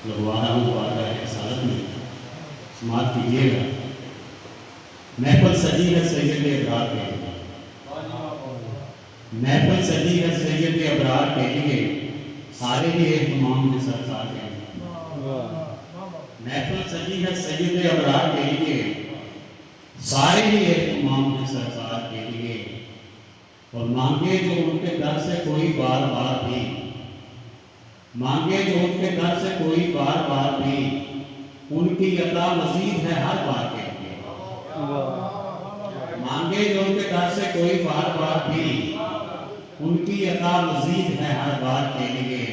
لگوا رہا ہوں بارگاہ رسالت میں، سماعت کیجیے گا۔ محفل سجی ہے سید ابرار کے لیے، محفل سجی ہے سید ابرار کے لیے، سارے ہی اہتمام ہیں سرکار کے لیے۔ محفل سجی ہے سید ابرار کے لیے، سارے ہی اہتمام ہیں سرکار کے لیے، اور مانگے جو ان کے در سے کوئی بار بار بھی، مانگے جو ان کے در سے کوئی بار بار بھی، ان کی عطا مزید ہے ہر بار کے لیے۔ مانگے جو ان کے در سے کوئی بار بار بھی، ان کی عطا مزید ہے ہر بار کے لیے۔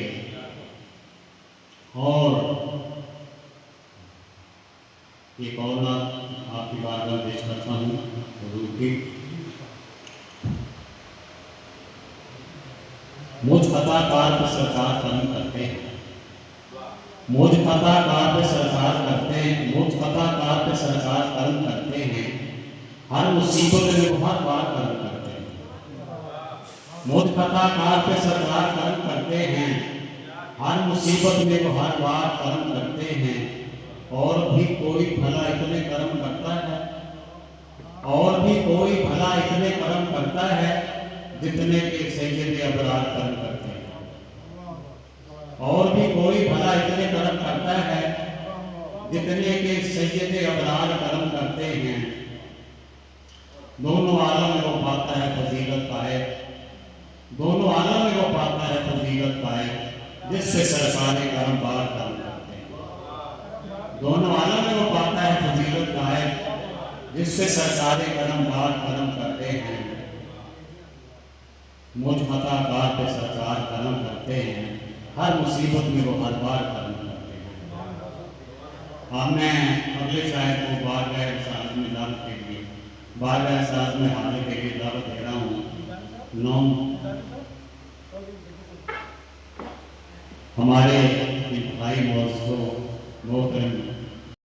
اور ایک اور بات آپ کی بارگاہ میں پیش کرتا ہوں حضور کی۔ مجھ خطا کار پہ سرکار کرم کرتے ہیں، مجھ خطا کار پہ سرکار کرتے ہیں، مجھ خطا کار پہ سرکار کرم کرتے ہیں، ہر مصیبت میں وہ ہر بار کرم کرتے ہیں۔ مجھ خطا کار پہ سرکار کرم کرتے ہیں، ہر مصیبت میں وہ ہر بار کرم کرتے ہیں، اور بھی کوئی بھلا اتنے کرم کرتا ہے، اور بھی کوئی بھلا اتنے کرم کرتا ہے، جتنے کہ سید ابرار کرم کرتے ہیں۔ اور بھی کوئی بھلا اتنے کرم کرتا ہے، جتنے کہ سید ابرار کرم کرتے ہیں۔ دونوں عالم میں وہ پاتا ہے فضیلت پائے، دونوں عالم میں وہ پاتا ہے فضیلت پائے، جس سے سرکار کرم بار کرم کرتے ہیں۔ دونوں عالم میں وہ پاتا ہے فضیلت پائے، جس سے سرکار کرم بار کرم کرتے ہیں۔ مجھ خطا کار پہ سرکار کرم کرتے ہیں، ہر مصیبت میں وہ ہر بار کرم کرتے ہیں۔ اب میں اگلے شاعر کو بارگاہ رسالت میں دعوت کے لیے، بارگاہ رسالت میں حاضر کے لیے دعوت دے رہا ہوں۔ ہمارے انتہائی معزز و محترم